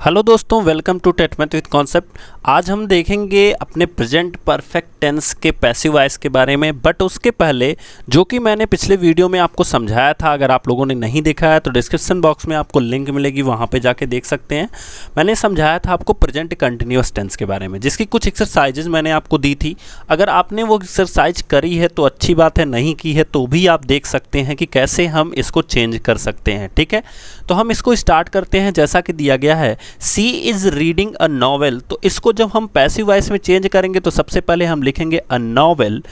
Hello दोस्तों, welcome to TET math with concept. आज हम देखेंगे अपने प्रेजेंट परफेक्ट टेंस के पैसिव वॉइस के बारे में। बट उसके पहले जो कि मैंने पिछले वीडियो में आपको समझाया था, अगर आप लोगों ने नहीं देखा है तो डिस्क्रिप्शन बॉक्स में आपको लिंक मिलेगी, वहाँ पे जाके देख सकते हैं। मैंने समझाया था आपको प्रेजेंट कंटिन्यूअस टेंस के बारे में, जिसकी कुछ एक्सरसाइजेज मैंने आपको दी थी। अगर आपने वो एक्सरसाइज करी है तो अच्छी बात है, नहीं की है तो भी आप देख सकते हैं कि कैसे हम इसको चेंज कर सकते हैं। ठीक है, तो हम इसको स्टार्ट करते हैं। जैसा कि दिया गया है, सी इज रीडिंग अ नॉवेल, तो इसको जब हम पैसिव वॉइस में चेंज करेंगे तो सबसे पहले हम लिखेंगे अ नॉवेल।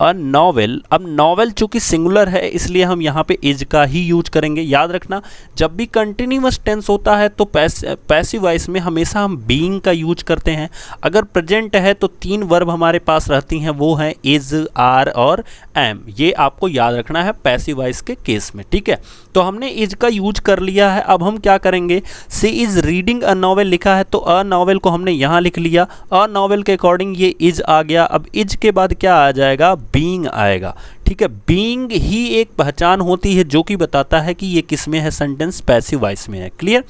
अ नॉवेल, अब नॉवेल चूंकि सिंगुलर है इसलिए हम यहाँ पे इज का ही यूज करेंगे। याद रखना, जब भी कंटिन्यूअस टेंस होता है तो पैसिव वॉइस में हमेशा हम बीइंग का यूज करते हैं। अगर प्रेजेंट है तो तीन वर्ब हमारे पास रहती हैं, वो हैं इज, आर और एम। ये आपको याद रखना है पैसिव वॉइस के केस में। ठीक है, तो हमने इज का यूज कर लिया है। अब हम क्या करेंगे, सी इज रीडिंग अ नॉवेल लिखा है तो अ नॉवेल को हमने यहाँ लिख लिया। अ नॉवेल के अकॉर्डिंग ये इज आ गया। अब इज के बाद क्या आ जाएगा, बीइंग आएगा। ठीक है, बीइंग ही एक पहचान होती है जो कि बताता है कि ये किस में है, सेंटेंस पैसिव वॉइस में है। क्लियर?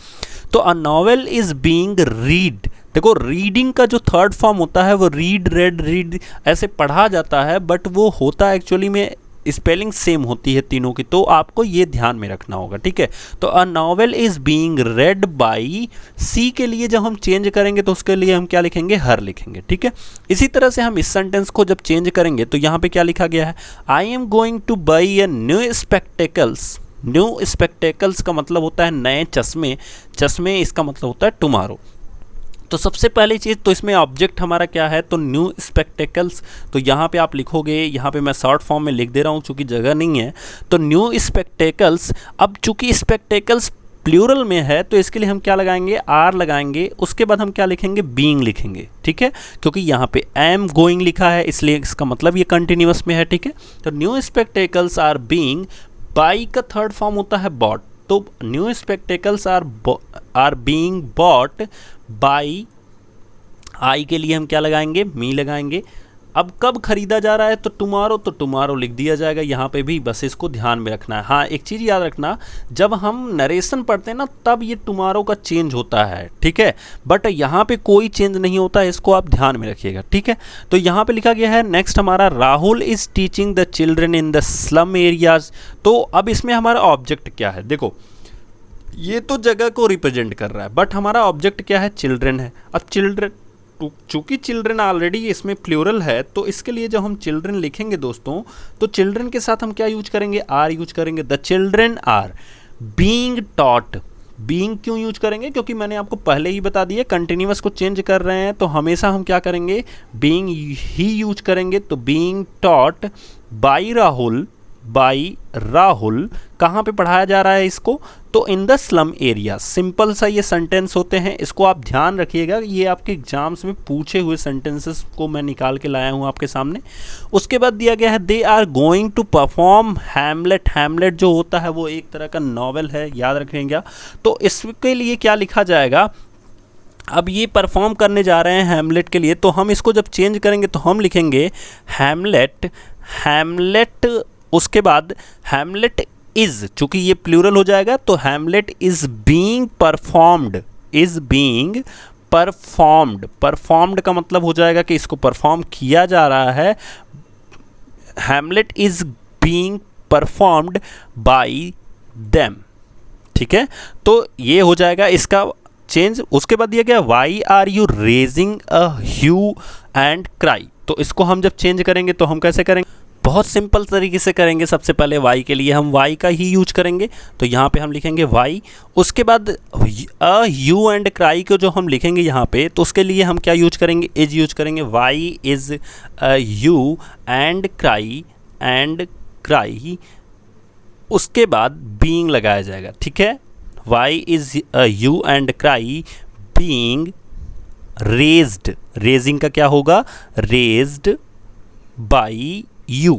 तो a novel is being read. देखो, रीडिंग का जो थर्ड फॉर्म होता है वो रीड, रेड, रीड ऐसे पढ़ा जाता है, बट वो होता एक्चुअली में स्पेलिंग सेम होती है तीनों की, तो आपको ये ध्यान में रखना होगा। ठीक है, तो a novel is being read by. C के लिए जब हम चेंज करेंगे तो उसके लिए हम क्या लिखेंगे, हर लिखेंगे। ठीक है, इसी तरह से हम इस सेंटेंस को जब चेंज करेंगे तो यहाँ पे क्या लिखा गया है, I am going two by a new spectacles. New spectacles का मतलब होता है नए चश्मे। चश्मे इसका मतलब होता है टुमारो। तो सबसे पहली चीज़ तो इसमें ऑब्जेक्ट हमारा क्या है, तो न्यू स्पेक्टेकल्स। तो यहाँ पे आप लिखोगे, यहाँ पे मैं शॉर्ट फॉर्म में लिख दे रहा हूँ चूँकि जगह नहीं है, तो न्यू स्पेक्टेकल्स। अब चूँकि स्पेक्टेकल्स प्लूरल में है तो इसके लिए हम क्या लगाएंगे, आर लगाएंगे। उसके बाद हम क्या लिखेंगे, बीइंग लिखेंगे। ठीक है, क्योंकि यहाँ पे एम गोइंग लिखा है इसलिए इसका मतलब ये कंटिन्यूअस में है। ठीक है, तो new spectacles are being. By का थर्ड फॉर्म होता है बॉट, तो new spectacles are being bought by. I के लिए हम क्या लगाएंगे, मी लगाएंगे। अब कब खरीदा जा रहा है, तो टुमारो, तो टुमारो लिख दिया जाएगा यहाँ पे भी। बस इसको ध्यान में रखना है। हाँ, एक चीज़ याद रखना, जब हम नरेशन पढ़ते हैं ना तब ये टुमारो का चेंज होता है। ठीक है, बट यहाँ पे कोई चेंज नहीं होता है, इसको आप ध्यान में रखिएगा। ठीक है, तो यहाँ पे लिखा गया है नेक्स्ट हमारा, Rahul is teaching the children in the slum areas. तो अब इसमें हमारा ऑब्जेक्ट क्या है, देखो ये तो जगह को रिप्रेजेंट कर रहा है, बट हमारा ऑब्जेक्ट क्या है, चिल्ड्रन है। अब चिल्ड्रन, चूंकि चिल्ड्रन ऑलरेडी इसमें प्लूरल है तो इसके लिए जब हम चिल्ड्रन लिखेंगे दोस्तों, तो चिल्ड्रन के साथ हम क्या यूज करेंगे, आर यूज करेंगे। The children are being taught. Being क्यों यूज करेंगे, क्योंकि मैंने आपको पहले ही बता दिया कंटिन्यूअस को चेंज कर रहे हैं तो हमेशा हम क्या करेंगे, बीइंग ही यूज करेंगे। तो being taught by Rahul. By Rahul कहाँ पे पढ़ाया जा रहा है इसको, तो in the slum area. Simple सा ये सेंटेंस होते हैं, इसको आप ध्यान रखिएगा। ये आपके एग्जाम्स में पूछे हुए सेंटेंसेस को मैं निकाल के लाया हूँ आपके सामने। उसके बाद दिया गया है they are going to perform Hamlet. Hamlet जो होता है वो एक तरह का नॉवेल है, याद रखेंगे। तो इसके लिए क्या लिखा जाएगा, अब ये परफॉर्म करने जा रहे हैं हैमलेट के लिए, तो हम इसको जब चेंज करेंगे तो हम लिखेंगे हैमलेट। हैमलेट, उसके बाद हैमलेट इज, चूंकि ये प्लूरल हो जाएगा तो Hamlet is being performed. Is being performed. Performed का मतलब हो जाएगा कि इसको परफॉर्म किया जा रहा है। Hamlet is being performed by them. ठीक है, तो ये हो जाएगा इसका चेंज। उसके बाद दिया गया why are you raising a hue and cry. तो इसको हम जब चेंज करेंगे तो हम कैसे करेंगे, बहुत सिंपल तरीके से करेंगे। सबसे पहले वाई के लिए हम वाई का ही यूज करेंगे, तो यहाँ पे हम लिखेंगे वाई। उसके बाद अ यू एंड क्राई को जो हम लिखेंगे यहाँ पे, तो उसके लिए हम क्या यूज करेंगे, इज यूज करेंगे। Why is a hue and cry. उसके बाद बीइंग लगाया जाएगा। ठीक है, why is a hue and cry being raised. Raising का क्या होगा, raised by you.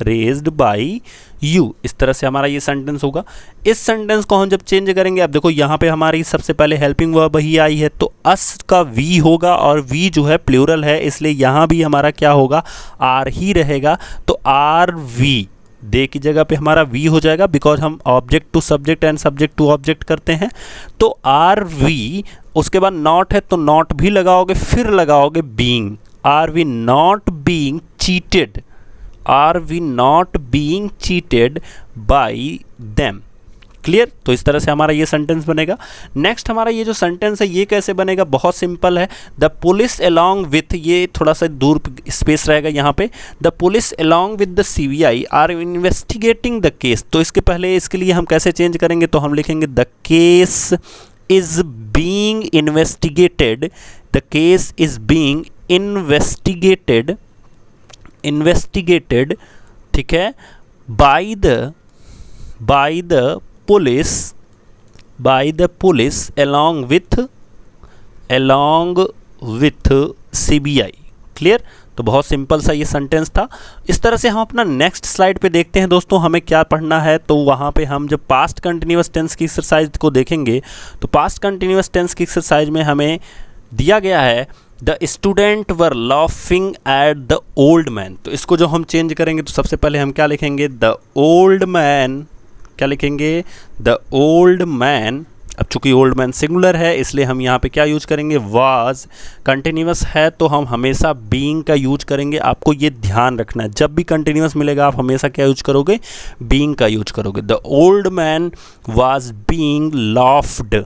Raised by you, इस तरह से हमारा ये सेंटेंस होगा। इस सेंटेंस को हम जब चेंज करेंगे, अब देखो यहाँ पे हमारी सबसे पहले हेल्पिंग वर्ब ही आई है तो अस का वी होगा, और वी जो है प्लूरल है इसलिए यहाँ भी हमारा क्या होगा, आर ही रहेगा। तो आर वी दे की जगह पे हमारा वी हो जाएगा, बिकॉज हम object to subject and subject to object करते हैं। तो आर वी, उसके बाद नॉट है तो नॉट भी लगाओगे, फिर लगाओगे being. Are we not being cheated, are we not being cheated by them. Clear? तो इस तरह से हमारा ये सेंटेंस बनेगा। नेक्स्ट हमारा ये जो सेंटेंस है ये कैसे बनेगा, बहुत सिंपल है। द पुलिस अलोंग विथ, ये थोड़ा सा दूर स्पेस रहेगा यहाँ पे। The police along with the CBI are investigating the case. तो इसके पहले इसके लिए हम कैसे चेंज करेंगे, तो हम लिखेंगे the case is being investigated, the case is being investigated, investigated, ठीक है, by the police, by the police along with CBI। Clear? तो बहुत सिंपल सा ये सेंटेंस था। इस तरह से हम अपना नेक्स्ट स्लाइड पे देखते हैं दोस्तों हमें क्या पढ़ना है। तो वहाँ पे हम जब पास्ट कंटिन्यूअस टेंस की एक्सरसाइज को देखेंगे तो पास्ट कंटिन्यूअस टेंस की एक्सरसाइज में हमें दिया गया है the student were laughing at the old man. तो इसको जो हम चेंज करेंगे तो सबसे पहले हम क्या लिखेंगे, द ओल्ड मैन, क्या लिखेंगे, द ओल्ड मैन। अब चूंकि ओल्ड मैन सिंगुलर है इसलिए हम यहाँ पे क्या यूज करेंगे, वाज। कंटिन्यूअस है तो हम हमेशा बीइंग का यूज करेंगे। आपको ये ध्यान रखना है, जब भी कंटिन्यूअस मिलेगा आप हमेशा क्या यूज करोगे, बीइंग का यूज करोगे। The old man was being laughed,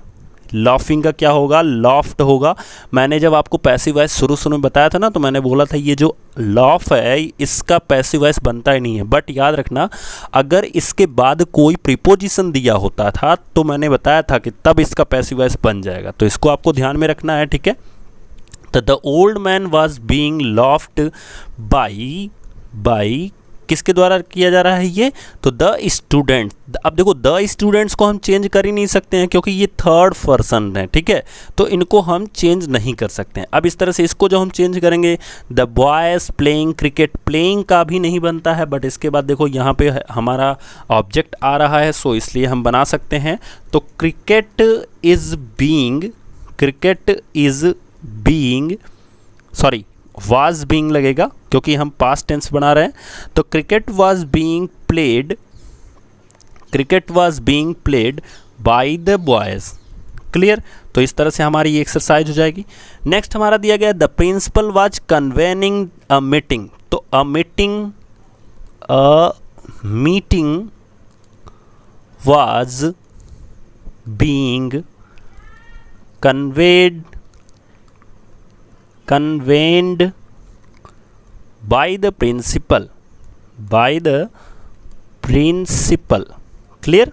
laughing का क्या होगा, लॉफ्ट होगा। मैंने जब आपको पैसिव वॉइस शुरू में बताया था ना, तो मैंने बोला था ये जो लॉफ है इसका पैसिव वॉइस बनता ही नहीं है। बट याद रखना अगर इसके बाद कोई प्रीपोजिशन दिया होता था तो मैंने बताया था कि तब इसका पैसिव वॉइस बन जाएगा। तो इसको आपको ध्यान में रखना है, ठीक है। तो the old man was being laughed by किसके द्वारा किया जा रहा है ये, तो द स्टूडेंट। अब देखो द स्टूडेंट्स को हम चेंज कर ही नहीं सकते हैं क्योंकि ये थर्ड पर्सन है, ठीक है, तो इनको हम चेंज नहीं कर सकते हैं। अब इस तरह से इसको जो हम चेंज करेंगे, the boys playing cricket, playing का भी नहीं बनता है, बट इसके बाद देखो यहाँ पे हमारा ऑब्जेक्ट आ रहा है, सो इसलिए हम बना सकते हैं। तो cricket is being sorry was being लगेगा क्योंकि हम पास्ट टेंस बना रहे हैं। तो cricket was being played bye the boys. Clear? तो इस तरह से हमारी ये एक्सरसाइज हो जाएगी। नेक्स्ट हमारा दिया गया the principal was convening a meeting. तो a meeting was being convened by the principal, clear?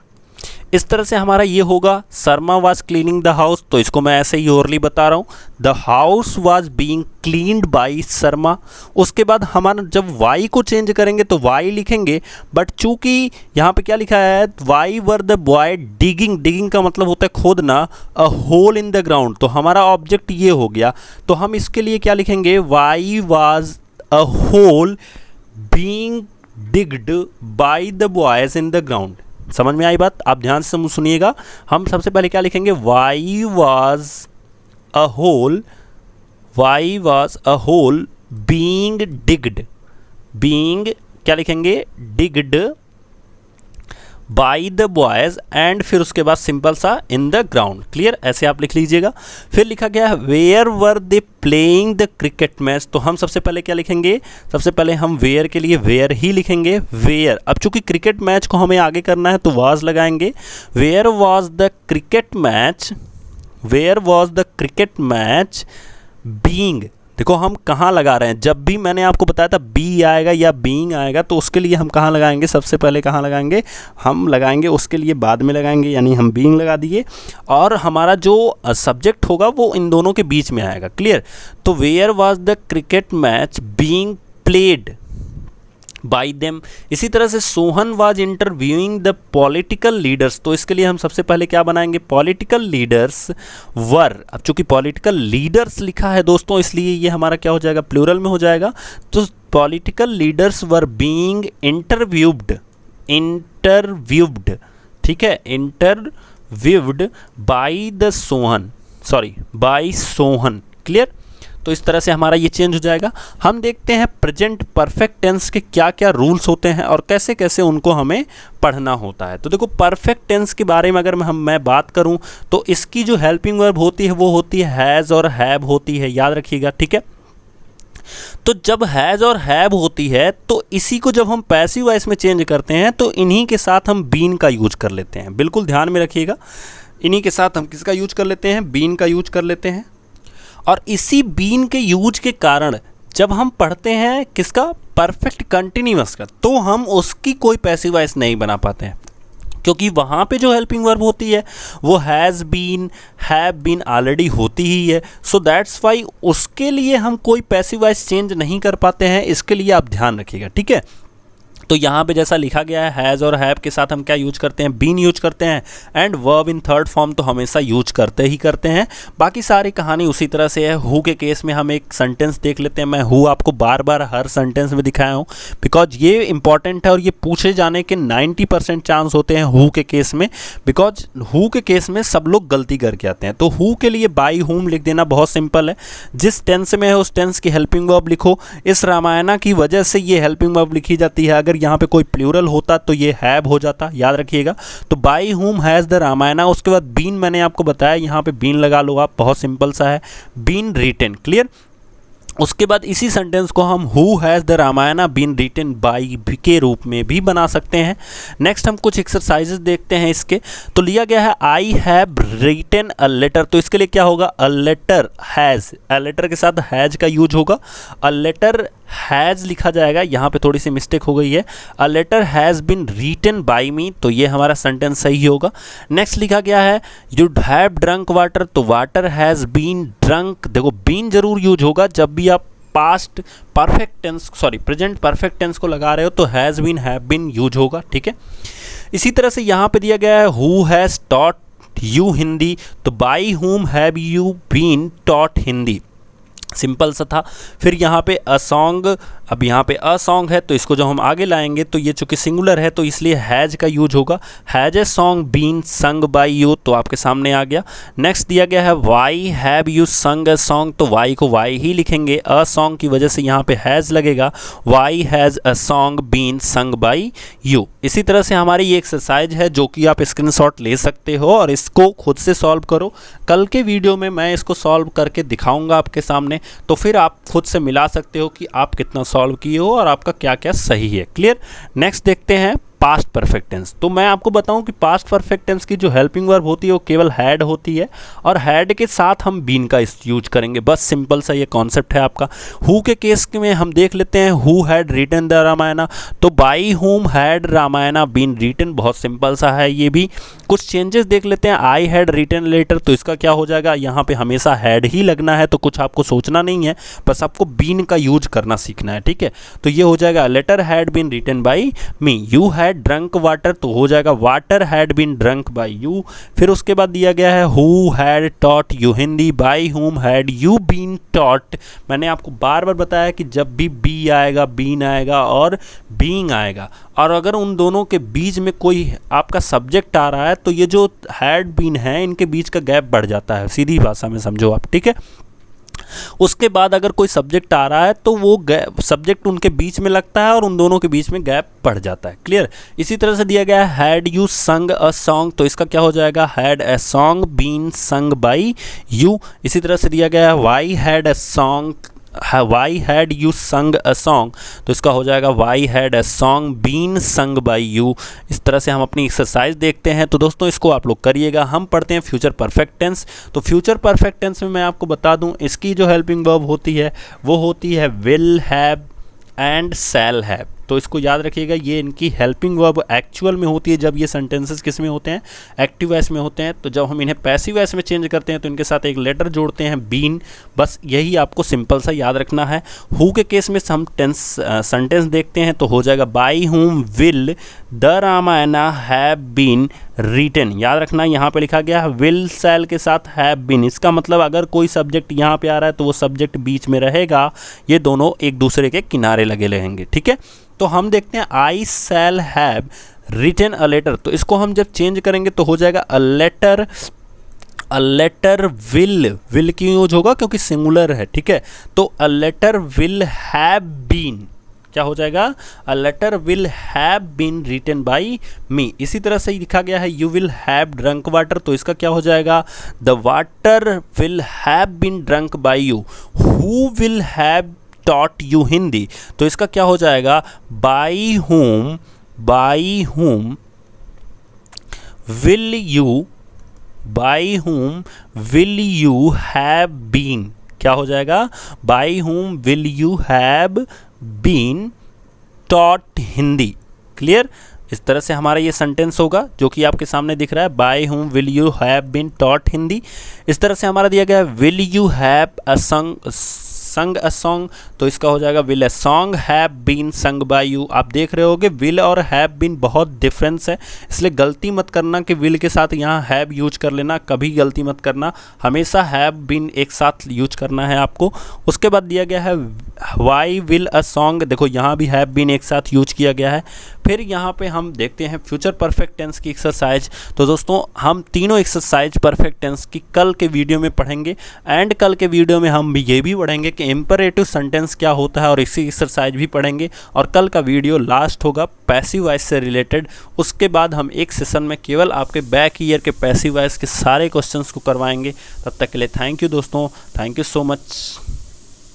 इस तरह से हमारा ये होगा Sharma was cleaning the house. तो इसको मैं ऐसे ही ओरली बता रहा हूँ, the house was being cleaned by Sharma. उसके बाद हमारा जब वाई को चेंज करेंगे तो वाई लिखेंगे, बट चूंकि यहाँ पे क्या लिखा है, why were the boy digging का मतलब होता है खोदना, a hole in the ground. तो हमारा ऑब्जेक्ट ये हो गया, तो हम इसके लिए क्या लिखेंगे, why was a hole being digged by the boys in the ground. समझ में आई बात? आप ध्यान से सुनिएगा। हम सबसे पहले क्या लिखेंगे, why was a hole being digged, क्या लिखेंगे, digged by the boys, and फिर उसके बाद सिंपल सा इन द ग्राउंड। क्लियर? ऐसे आप लिख लीजिएगा। फिर लिखा गया है where were they playing the cricket match. तो हम सबसे पहले क्या लिखेंगे, सबसे पहले हम वेयर के लिए वेयर ही लिखेंगे, वेयर। अब चूंकि क्रिकेट मैच को हमें आगे करना है तो वाज लगाएंगे। Where was the cricket match being. देखो हम कहाँ लगा रहे हैं, जब भी मैंने आपको बताया था बी आएगा या बीइंग आएगा तो उसके लिए हम कहाँ लगाएंगे, सबसे पहले कहाँ लगाएंगे, हम लगाएंगे उसके लिए बाद में लगाएंगे, यानी हम बीइंग लगा दिए, और हमारा जो सब्जेक्ट होगा वो इन दोनों के बीच में आएगा। क्लियर? तो where was the cricket match being played by them. इसी तरह से Sohan was interviewing the political leaders. तो इसके लिए हम सबसे पहले क्या बनाएंगे, पॉलिटिकल लीडर्स वर। अब चूंकि पॉलिटिकल लीडर्स लिखा है दोस्तों इसलिए ये हमारा क्या हो जाएगा, प्लूरल में हो जाएगा। तो political leaders were being interviewed, ठीक है, इंटरव्यूड बाय सोहन। क्लियर? तो इस तरह से हमारा ये चेंज हो जाएगा। हम देखते हैं प्रेजेंट परफेक्ट टेंस के क्या क्या रूल्स होते हैं और कैसे कैसे उनको हमें पढ़ना होता है। तो देखो परफेक्ट टेंस के बारे में अगर मैं बात करूं तो इसकी जो हेल्पिंग वर्ब होती है वो होती है हैज़ और हैव होती है, याद रखिएगा, ठीक है। तो जब हैज़ और हैव होती है तो इसी को जब हम पैसिव वॉइस में चेंज करते हैं तो इन्हीं के साथ हम बीन का यूज कर लेते हैं। बिल्कुल ध्यान में रखिएगा, इन्हीं के साथ हम किसका यूज कर लेते हैं, बीन का यूज कर लेते हैं। और इसी बीन के यूज के कारण जब हम पढ़ते हैं किसका, परफेक्ट कंटिन्यूअस का, तो हम उसकी कोई पैसिव वॉइस नहीं बना पाते हैं, क्योंकि वहाँ पे जो हेल्पिंग वर्ब होती है वो has been, have been already होती ही है। सो दैट्स वाई उसके लिए हम कोई पैसिव वॉइस चेंज नहीं कर पाते हैं। इसके लिए आप ध्यान रखिएगा, ठीक है। तो यहाँ पे जैसा लिखा गया है हैज़ और हैव के साथ हम क्या यूज करते हैं, बीन यूज करते हैं, and verb in third form तो हमेशा यूज करते ही करते हैं। बाकी सारी कहानी उसी तरह से है। हु के केस में हम एक सेंटेंस देख लेते हैं। मैं हु आपको बार बार हर सेंटेंस में दिखाया हूँ बिकॉज ये इंपॉर्टेंट है और ये पूछे जाने के 90% चांस होते हैं हु के केस में, बिकॉज हु के केस में सब लोग गलती करके आते हैं। तो हु के लिए बाई हुम लिख देना बहुत सिंपल है। जिस टेंस में है उस टेंस की हेल्पिंग वर्ब लिखो। इस रामायणा की वजह से ये हेल्पिंग वर्ब लिखी जाती है। अगर यहाँ पे कोई प्लूरल होता तो ये हैव हो जाता, याद रखिएगा। तो बाई हुम हैज़ द रामायणा, उसके बाद बीन मैंने आपको बताया, यहाँ पे बीन लगा लो आप, बहुत सिंपल सा है, बीन रिटन, क्लियर। उसके बाद इसी सेंटेंस को हम who has the Ramayana been written by के रूप में भी बना सकते हैं। नेक्स्ट हम कुछ एक्सरसाइजेस देखते हैं इसके। तो लिया गया है I have written a letter, तो इसके लिए क्या होगा, a letter has, a letter के साथ हैज़ का यूज होगा। अ लेटर हैज़ लिखा जाएगा, यहाँ पे थोड़ी सी मिस्टेक हो गई है, a letter has been written by me, तो ये हमारा सेंटेंस सही होगा। नेक्स्ट लिखा गया है यू हैव ड्रंक वाटर, तो वाटर हैज़ बीन ड्रंक, देखो बीन जरूर यूज होगा जब भी आप past perfect tense present perfect tense को लगा रहे हो तो has been have been use होगा, ठीक है। इसी तरह से यहाँ पे दिया गया है who has taught you Hindi, तो by whom have you been taught Hindi, simple सा था। फिर यहाँ पे अ सॉन्ग, अब यहाँ पे अ सॉन्ग है तो इसको जब हम आगे लाएंगे तो ये चूँकि सिंगुलर है तो इसलिए हैज़ का यूज होगा, has a song been sung by you, तो आपके सामने आ गया। नेक्स्ट दिया गया है वाई हैव यू संग ए सॉन्ग, तो वाई को वाई ही लिखेंगे, अ सॉन्ग की वजह से यहाँ पे हैज़ लगेगा, why has a song been sung by you. इसी तरह से हमारी ये एक्सरसाइज है जो कि आप स्क्रीनशॉट ले सकते हो और इसको खुद से सॉल्व करो। कल के वीडियो में मैं इसको सॉल्व करके दिखाऊंगा आपके सामने, तो फिर आप खुद से मिला सकते हो कि आप कितना सॉल्व किए हो और आपका क्या क्या सही है, क्लियर। नेक्स्ट देखते हैं पास्ट परफेक्ट टेंस। तो मैं आपको बताऊं कि पास्ट परफेक्ट टेंस की जो हेल्पिंग वर्ब होती है वो केवल हैड होती है और हैड के साथ हम बीन का यूज करेंगे, बस सिंपल सा ये कॉन्सेप्ट है आपका। हु के केस में हम देख लेते हैं who had written the Ramayana, तो by whom had Ramayana been written, बहुत सिंपल सा है ये भी। कुछ चेंजेस देख लेते हैं, आई हैड रिटन लेटर, तो इसका क्या हो जाएगा, यहाँ पे हमेशा हैड ही लगना है, तो कुछ आपको सोचना नहीं है, बस आपको बीन का यूज करना सीखना है, ठीक है। तो ये हो जाएगा letter had been written by me, you had drunk water, तो हो जाएगा water had been drunk by you. फिर उसके बाद दिया गया है who had taught you Hindi, by whom had you been taught. मैंने आपको बार बार बताया कि जब भी बी आएगा, बीन आएगा और बीइंग आएगा, और अगर उन दोनों के बीच में कोई आपका सब्जेक्ट आ रहा है तो ये जो हैड बीन है इनके बीच का गैप बढ़ जाता है, सीधी भाषा में समझो आप, ठीक है। उसके बाद अगर कोई सब्जेक्ट आ रहा है तो वो सब्जेक्ट उनके बीच में लगता है और उन दोनों के बीच में गैप पड़ जाता है, क्लियर। इसी तरह से दिया गया है had you sung a song, तो इसका क्या हो जाएगा, had a song been sung by you. इसी तरह से दिया गया है why had a song, why had you sung a song, तो इसका हो जाएगा why had a song been sung by you. इस तरह से हम अपनी एक्सरसाइज देखते हैं। तो दोस्तों इसको आप लोग करिएगा। हम पढ़ते हैं फ्यूचर परफेक्ट टेंस। तो फ्यूचर परफेक्ट टेंस में मैं आपको बता दूं इसकी जो हेल्पिंग वर्ब होती है वो होती है will have and shall have. तो इसको याद रखिएगा, ये इनकी हेल्पिंग वर्ब एक्चुअल में होती है जब ये सेंटेंसेस किस में होते हैं, एक्टिव वॉइस में होते हैं। तो जब हम इन्हें पैसिव वॉइस में चेंज करते हैं तो इनके साथ एक लेटर जोड़ते हैं बीन, बस यही आपको सिंपल सा याद रखना है। हु के केस में हम सेंटेंस देखते हैं तो हो जाएगा by whom will the Ramayana have been written. याद रखना यहाँ पे लिखा गया है विल शैल के साथ हैव बीन, इसका मतलब अगर कोई सब्जेक्ट यहाँ पे आ रहा है तो वो सब्जेक्ट बीच में रहेगा, ये दोनों एक दूसरे के किनारे लगे रहेंगे, ठीक है। तो हम देखते हैं I shall have written a letter, तो इसको हम जब चेंज करेंगे तो हो जाएगा a letter a letter will क्यों यूज होगा, क्योंकि सिंगुलर है, ठीक है। तो a letter will have been, क्या हो जाएगा, a letter will have been written by me. इसी तरह से लिखा गया है you will have drunk water, तो इसका क्या हो जाएगा, the water will have been drunk by you. Who will have taught you Hindi, तो इसका क्या हो जाएगा, by whom will you have been, क्या हो जाएगा, by whom will you have been taught Hindi. Clear, इस तरह से हमारा ये सेंटेंस होगा जो कि आपके सामने दिख रहा है, by whom will you have been taught Hindi. इस तरह से हमारा दिया गया है will you have a sung a song, तो इसका हो जाएगा will a song have been sung by you। आप देख रहे होगे will और have been बहुत डिफरेंस है, इसलिए गलती मत करना कि will के साथ यहाँ have यूज कर लेना, कभी गलती मत करना, हमेशा have been एक साथ यूज करना है आपको। उसके बाद दिया गया है why will a song, देखो यहाँ भी have been एक साथ यूज किया गया है। फिर यहाँ पे हम देखते हैं फ्यूचर परफेक्ट टेंस की एक्सरसाइज। तो दोस्तों हम तीनों एक्सरसाइज परफेक्ट टेंस की कल के वीडियो में पढ़ेंगे, एंड कल के वीडियो में हम ये भी पढ़ेंगे कि इंपरेटिव सेंटेंस क्या होता है, और इसी एक्सरसाइज भी पढ़ेंगे। और कल का वीडियो लास्ट होगा पैसिव वॉइस से रिलेटेड। उसके बाद हम एक सेशन में केवल आपके बैक ईयर के पैसिव वॉइस के सारे क्वेश्चंस को करवाएंगे। तब तक के लिए थैंक यू दोस्तों, थैंक यू सो मच।